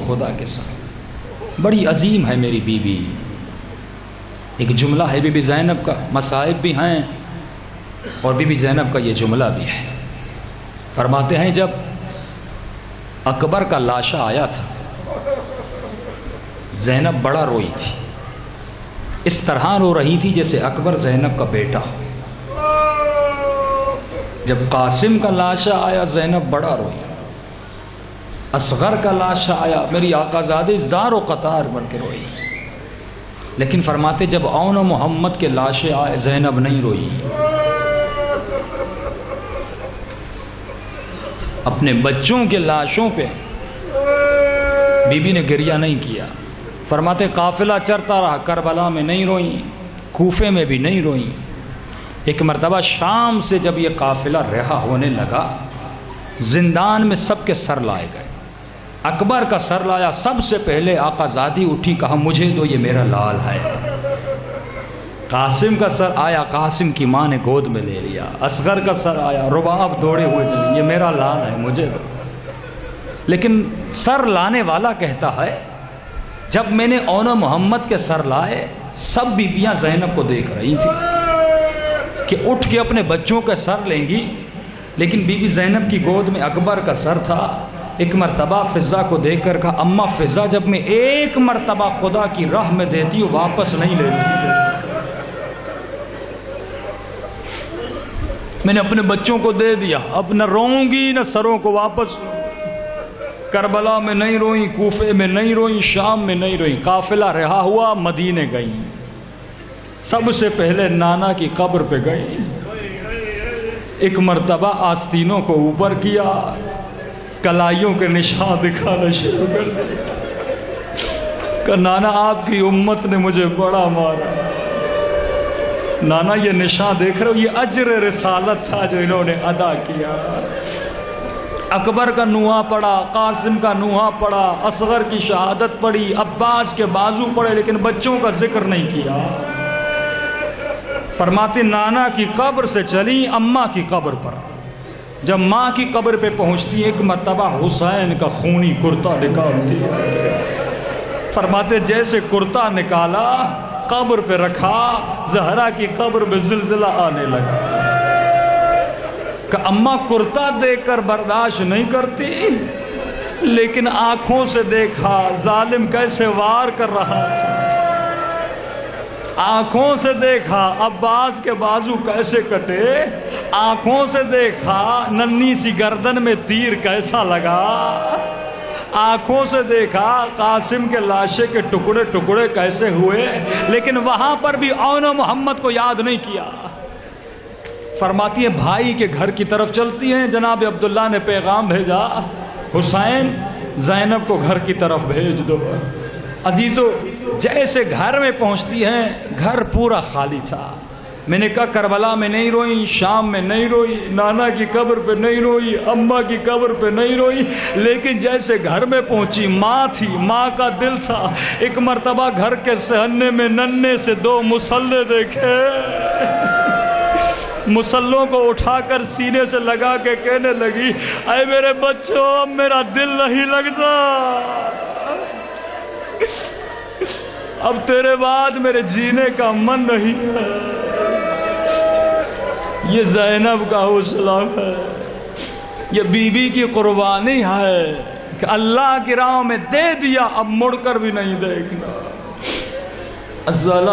خدا کے ساتھ، بڑی عظیم ہے میری بیوی۔ ایک جملہ ہے بی بی زینب کا، مصائب بھی ہیں اور بی بی زینب کا یہ جملہ بھی ہے۔ فرماتے ہیں جب اکبر کا لاشا آیا تھا، زینب بڑا روئی تھی، اس طرح رو رہی تھی جیسے اکبر زینب کا بیٹا ہو۔ جب قاسم کا لاشا آیا زینب بڑا روئی، اصغر کا لاشا آیا میری آقازادی زار و قطار بن کے روئی۔ لیکن فرماتے جب اون و محمد کے لاشے آئے زینب نہیں روئی، اپنے بچوں کے لاشوں پہ بی بی نے گریہ نہیں کیا۔ فرماتے قافلہ چرتا رہا، کربلا میں نہیں روئیں، کوفے میں بھی نہیں روئیں۔ ایک مرتبہ شام سے جب یہ قافلہ رہا ہونے لگا، زندان میں سب کے سر لائے گئے۔ اکبر کا سر لایا، سب سے پہلے آقا زادی اٹھی، کہا مجھے دو، یہ میرا لال ہے۔ قاسم کا سر آیا، قاسم کی ماں نے گود میں لے لیا۔ اصغر کا سر آیا، رباب دوڑے ہوئے چلے، یہ میرا لال ہے، مجھے دو۔ لیکن سر لانے والا کہتا ہے جب میں نے اون محمد کے سر لائے، سب بیبیاں زینب کو دیکھ رہی تھی کہ اٹھ کے اپنے بچوں کا سر لیں گی، لیکن بی بی زینب کی گود میں اکبر کا سر تھا۔ ایک مرتبہ فضا کو دیکھ کر کہا اماں فضا، جب میں ایک مرتبہ خدا کی راہ میں دیتی ہوں واپس نہیں لیتی، میں نے اپنے بچوں کو دے دیا، اب نہ روؤں گی نہ سروں کو واپس۔ کربلا میں نہیں روئیں، کوفے میں نہیں روئیں، شام میں نہیں روئیں۔ قافلہ رہا ہوا، مدینے گئیں، سب سے پہلے نانا کی قبر پہ گئیں۔ ایک مرتبہ آستینوں کو اوپر کیا، کلائیوں کے نشان دکھانا شروع کر دیا کہ نانا آپ کی امت نے مجھے بڑا مارا، نانا یہ نشان دیکھ رہے ہو، یہ اجر رسالت تھا جو انہوں نے ادا کیا۔ اکبر کا نوحہ پڑا، قاسم کا نوحہ پڑا، اصغر کی شہادت پڑی، عباس کے بازو پڑے، لیکن بچوں کا ذکر نہیں کیا۔ فرماتے نانا کی قبر سے چلی اماں کی قبر پر، جب ماں کی قبر پہ پہنچتی ایک مرتبہ حسین کا خونی کرتا نکالتی، فرماتے جیسے کرتا نکالا قبر پہ رکھا، زہرا کی قبر میں زلزلہ آنے لگا کہ اماں کرتا دیکھ کر برداشت نہیں کرتی، لیکن آنکھوں سے دیکھا ظالم کیسے وار کر رہا تھا، آنکھوں سے دیکھا عباس کے بازو کیسے کٹے، آنکھوں سے دیکھا ننھی سی گردن میں تیر کیسا لگا، آنکھوں سے دیکھا قاسم کے لاشے کے ٹکڑے ٹکڑے کیسے ہوئے، لیکن وہاں پر بھی اون و محمد کو یاد نہیں کیا۔ فرماتی ہے بھائی کے گھر کی طرف چلتی ہیں، جناب عبداللہ نے پیغام بھیجا حسین زینب کو گھر کی طرف بھیج دو۔ عزیزو جیسے گھر میں پہنچتی ہیں گھر پورا خالی تھا۔ میں نے کہا کربلا میں نہیں روئی، شام میں نہیں روئی، نانا کی قبر پہ نہیں روئی، اماں کی قبر پہ نہیں روئی، لیکن جیسے گھر میں پہنچی ماں تھی، ماں کا دل تھا۔ ایک مرتبہ گھر کے صحنے میں ننھے سے دو مسلے دیکھے، مسلوں کو اٹھا کر سینے سے لگا کے کہنے لگی اے میرے بچوں اب میرا دل نہیں لگتا، اب تیرے بعد میرے جینے کا من نہیں ہے۔ یہ زینب کا حوصلہ ہے، یہ بی بی کی قربانی ہے کہ اللہ کی راہ میں دے دیا، اب مڑ کر بھی نہیں دیکھنا۔ السلام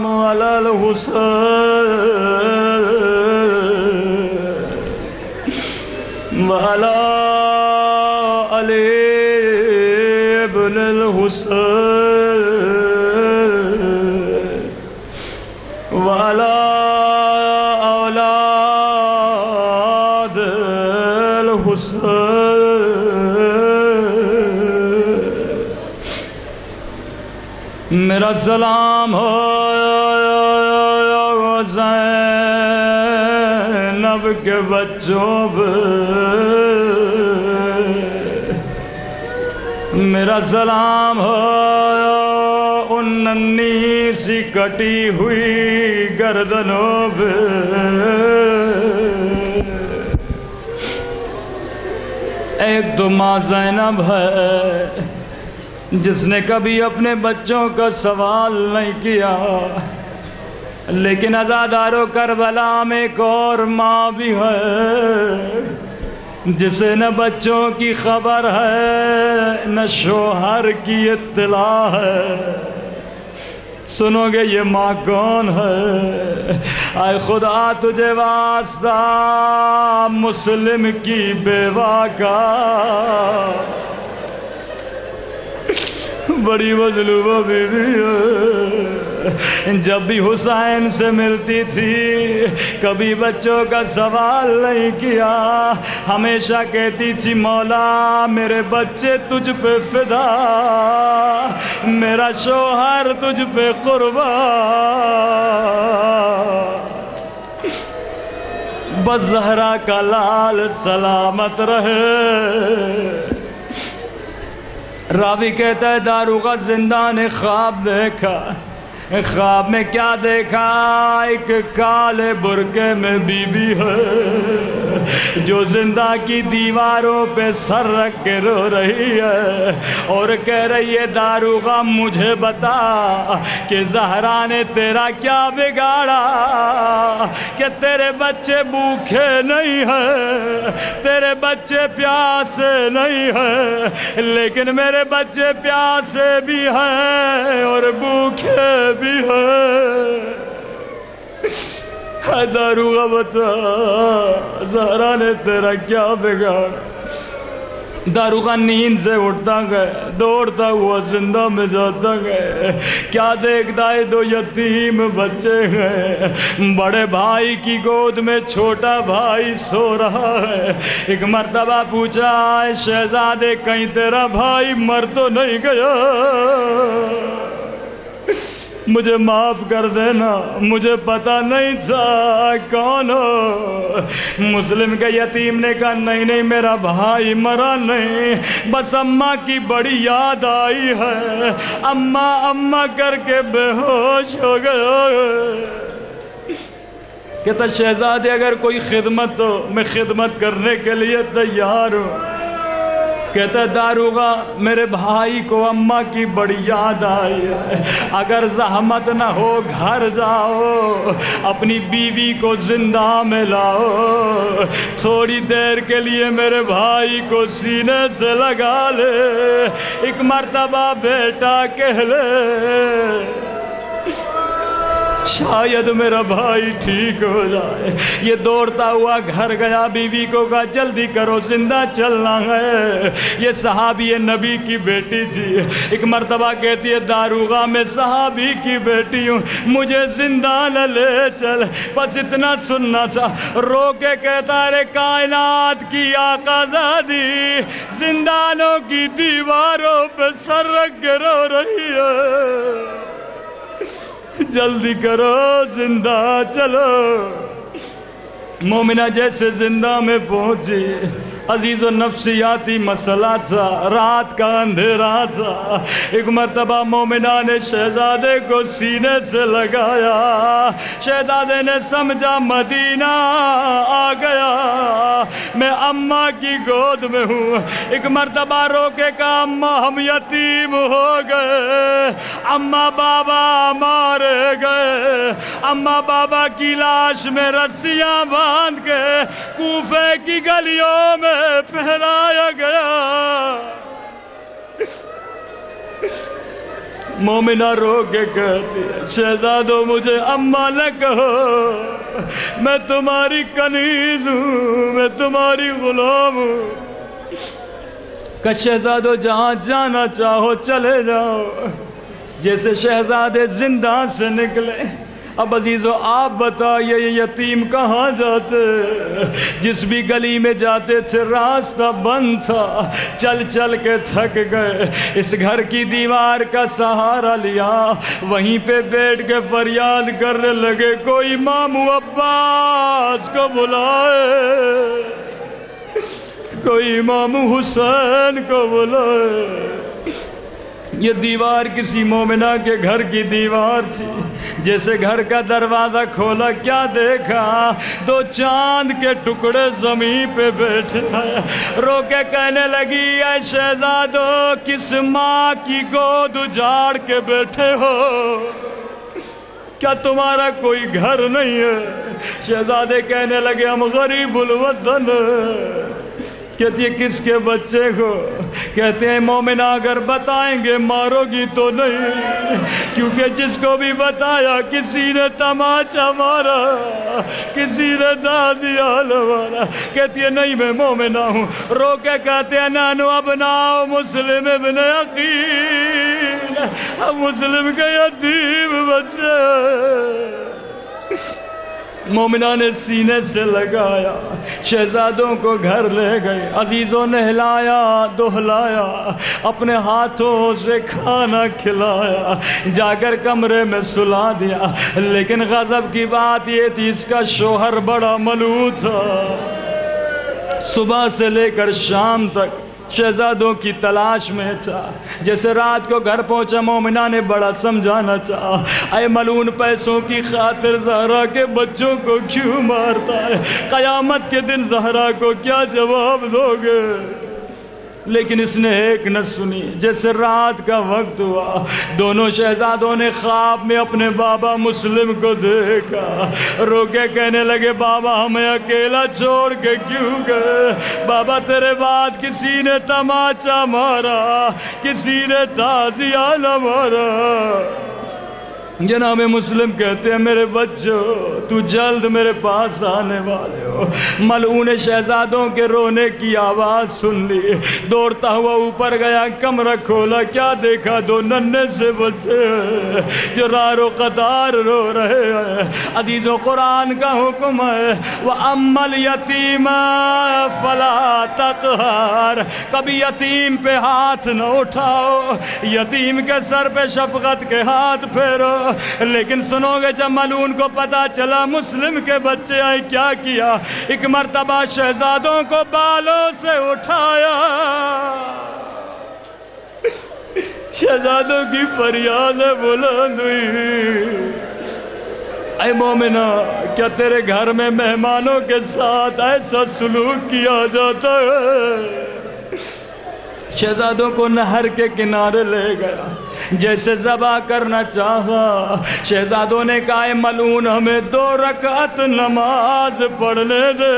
علی الحسین وعلی علی ابن الحسین وعلی اولاد الحسین۔ میرا سلام ہو زینب کے بچوں پہ، میرا سلام ہو ان ننھی سی کٹی ہوئی گردنوں پہ، ایک تو ماں زینب ہے جس نے کبھی اپنے بچوں کا سوال نہیں کیا، لیکن عزادارو کربلا میں ایک اور ماں بھی ہے جسے نہ بچوں کی خبر ہے نہ شوہر کی اطلاع ہے۔ سنو گے یہ ماں کون ہے؟ اے خدا تجھے واسطہ مسلم کی بیوہ کا، بڑی مظلومہ بیوی ہے، جب بھی حسین سے ملتی تھی کبھی بچوں کا سوال نہیں کیا، ہمیشہ کہتی تھی مولا میرے بچے تجھ پہ فدا، میرا شوہر تجھ پہ قربان، بس زہرا کا لال سلامت رہے۔ راوی کہتا ہے داروغہ زندہ نے خواب دیکھا، خواب میں کیا دیکھا؟ ایک کالے برقعے میں بی بی ہے جو زندہ کی دیواروں پہ سر رکھ کے رو رہی ہے اور کہہ رہی ہے داروغہ مجھے بتا کہ زہرا نے تیرا کیا بگاڑا کہ تیرے بچے بھوکے نہیں ہیں، تیرے بچے پیاسے نہیں ہیں، لیکن میرے بچے پیاسے بھی ہیں اور بھوکے بھی ہے۔ داروغہ بتا زہرا نے تیرا کیا بگاڑا؟ داروغہ نیند سے اٹھتا گیا، دوڑتا ہوا زندہ میں جاتا گیا، کیا دیکھتا ہے دو یتیم بچے ہیں، بڑے بھائی کی گود میں چھوٹا بھائی سو رہا ہے۔ ایک مرتبہ پوچھا ہے شہزادے کہیں تیرا بھائی مر تو نہیں گیا؟ مجھے معاف کر دینا، مجھے پتا نہیں تھا کون ہو۔ مسلم کے یتیم نے کہا نہیں نہیں میرا بھائی مرا نہیں، بس اماں کی بڑی یاد آئی ہے، اماں اماں کر کے بے ہوش ہو گیا۔ کہتا شہزادے اگر کوئی خدمت ہو میں خدمت کرنے کے لیے تیار ہوں۔ کہتا داروغہ میرے بھائی کو اماں کی بڑی یاد آئی ہے، اگر زحمت نہ ہو گھر جاؤ، اپنی بیوی کو زندہ میں لاؤ، تھوڑی دیر کے لیے میرے بھائی کو سینے سے لگا لے، ایک مرتبہ بیٹا کہہ لے شاید میرا بھائی ٹھیک ہو جائے۔ یہ دوڑتا ہوا گھر گیا، بیوی کو کہا جلدی کرو زندہ چلنا ہے۔ یہ صحابی نبی کی بیٹی تھی، ایک مرتبہ کہتی ہے داروغہ میں صحابی کی بیٹی ہوں، مجھے زندہ نہ لے چل، بس اتنا سننا تھا۔ رو کے کہتا ہے کائنات کی آقا زادی زندانوں کی دیواروں پہ سر رکھ کے رو رہی ہے، جلدی کرو زندہ چلو۔ مومنہ جیسے زندہ میں پہنچی، عزیز و نفسیاتی مسئلہ تھا، رات کا اندھیرا تھا، ایک مرتبہ مومنہ نے شہزادے کو سینے سے لگایا، شہزادے نے سمجھا مدینہ آ گیا، میں اماں کی گود میں ہوں۔ ایک مرتبہ رو کے کہا اماں ہم یتیم ہو گئے، اماں بابا مارے گئے، اماں بابا کی لاش میں رسیاں باندھ کے کوفے کی گلیوں میں پھیلایا گیا۔ مومنہ رو کے کہتی ہے شہزادو مجھے اماں نہ کہو، میں تمہاری کنیز ہوں، میں تمہاری غلام ہوں۔ کہ شہزادو جہاں جانا چاہو چلے جاؤ۔ جیسے شہزادے زندہ سے نکلے، اب عزیزو آپ بتائیے یہ یتیم کہاں جاتے؟ جس بھی گلی میں جاتے تھے راستہ بند تھا، چل چل کے تھک گئے، اس گھر کی دیوار کا سہارا لیا، وہیں پہ بیٹھ کے فریاد کرنے لگے کوئی مامو عباس کو بلائے، کوئی مامو حسین کو بلائے۔ یہ دیوار کسی مومنہ کے گھر کی دیوار تھی. جیسے گھر کا دروازہ کھولا کیا دیکھا؟ 2 چاند کے ٹکڑے زمین پہ بیٹھے ہیں. رو کے کہنے لگی اے شہزادو کس ماں کی گود اجاڑ کے بیٹھے ہو؟ کیا تمہارا کوئی گھر نہیں ہے؟ شہزادے کہنے لگے ہم غریب الوطن. کہتی ہے کس کے بچے کو؟ کہتے ہیں مومنہ اگر بتائیں گے مارو گی تو نہیں، کیونکہ جس کو بھی بتایا کسی نے تماچا مارا، کسی نے دادیال مارا. کہتی ہے نہیں میں مومنہ ہوں. رو کے کہتے ہیں نانو ابناؤ مسلم ابن عقیل، مسلم کے یتیم بچے. مومنہ نے سینے سے لگایا، شہزادوں کو گھر لے گئے، عزیزوں نے ہلایا دہلایا، اپنے ہاتھوں سے کھانا کھلایا، جا کر کمرے میں سلا دیا. لیکن غضب کی بات یہ تھی اس کا شوہر بڑا ملوث تھا. صبح سے لے کر شام تک شہزادوں کی تلاش میں تھا. جیسے رات کو گھر پہنچا مومنہ نے بڑا سمجھانا چاہا، اے ملعون پیسوں کی خاطر زہرا کے بچوں کو کیوں مارتا ہے؟ قیامت کے دن زہرا کو کیا جواب دو گے؟ لیکن اس نے ایک نہ سنی. جیسے رات کا وقت ہوا دونوں شہزادوں نے خواب میں اپنے بابا مسلم کو دیکھا. رو کے کہنے لگے بابا ہمیں اکیلا چھوڑ کے کیوں گئے؟ بابا تیرے بعد کسی نے تماچا مارا، کسی نے تازیہ نہ مارا. جناب مسلم کہتے ہیں میرے بچوں تو جلد میرے پاس آنے والے ہو. ملعون شہزادوں کے رونے کی آواز سن لی، دوڑتا ہوا اوپر گیا، کمرہ کھولا، کیا دیکھا؟ 2 ننھے سے بچے جو رار و قطار رو رہے ہیں. عزیزوں قرآن کا حکم ہے وَأَمَّا الْيَتِيمَ فَلَا تَقْهَرْ، کبھی یتیم پہ ہاتھ نہ اٹھاؤ، یتیم کے سر پہ شفقت کے ہاتھ پھیرو. لیکن سنو گے جب ملعون کو پتا چلا مسلم کے بچے آئے کیا کیا؟ ایک مرتبہ شہزادوں کو بالوں سے اٹھایا. شہزادوں کی فریاد بلند ہوئی، اے مومنہ کیا تیرے گھر میں مہمانوں کے ساتھ ایسا سلوک کیا جاتا ہے؟ شہزادوں کو نہر کے کنارے لے گیا، جیسے ذبح کرنا چاہا. شہزادوں نے کہا اے ملعون ہمیں 2 رکعت نماز پڑھنے دے.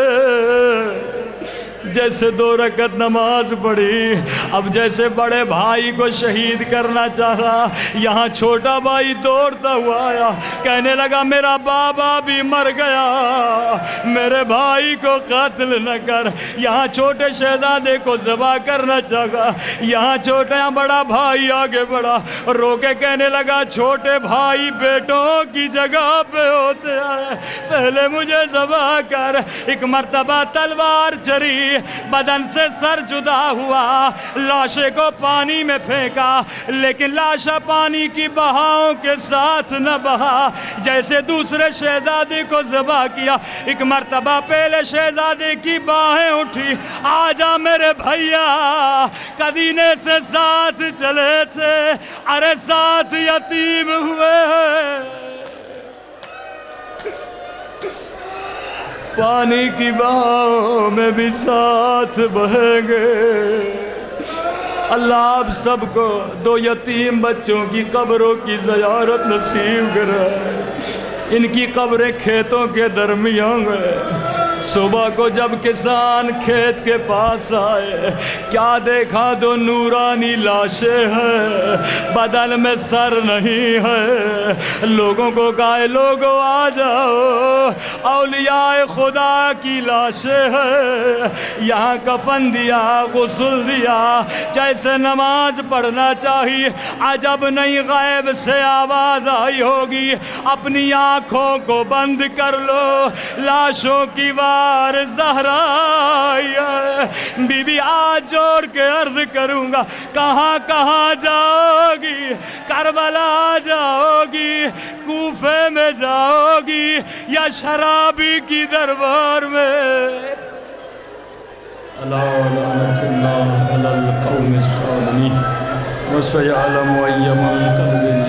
جیسے 2 رکعت نماز پڑھی، اب جیسے بڑے بھائی کو شہید کرنا چاہا، یہاں چھوٹا بھائی دوڑتا ہوا آیا، کہنے لگا میرا بابا بھی مر گیا، میرے بھائی کو قتل نہ کر. یہاں چھوٹے شہزادے کو ذبح کرنا چاہا، یہاں چھوٹا بڑا بھائی آگے بڑھا، رو کے کہنے لگا چھوٹے بھائی بیٹوں کی جگہ پہ ہوتے ہیں، پہلے مجھے ذبح کر. ایک مرتبہ تلوار چری، بدن سے سر جدا ہوا، لاشے کو پانی میں پھینکا، لیکن لاشا پانی کی بہاؤں کے ساتھ نہ بہا. جیسے دوسرے شہزادے کو ذبح کیا، ایک مرتبہ پہلے شہزادے کی باہیں اٹھی، آجا میرے بھیا، قدینے سے ساتھ چلے تھے، ارے ساتھ یتیم ہوئے ہیں. پانی کی بہاؤں میں بھی ساتھ بہیں گے. اللہ آپ سب کو 2 یتیم بچوں کی قبروں کی زیارت نصیب کرائے. ان کی قبریں کھیتوں کے درمیان ہے. صبح کو جب کسان کھیت کے پاس آئے، کیا دیکھا؟ 2 نورانی لاشیں ہیں، بدن میں سر نہیں ہے. لوگوں کو کہا لوگوں آ جاؤ، اولیاء خدا کی لاشیں ہیں. یہاں کفن دیا، غسل دیا، جیسے نماز پڑھنا چاہیے. عجب نہیں غیب سے آواز آئی ہوگی، اپنی آنکھوں کو بند کر لو، لاشوں کی زہرا بی بی آج جوڑ کے عرض کروں گا، کہاں کہاں جاؤ گی؟ کربلا جاؤ گی، کوفے میں جاؤ گی، یا شرابی کی دربار میں؟ ألا لعنة الله على القوم الظالمين وسيعلم أي منقلب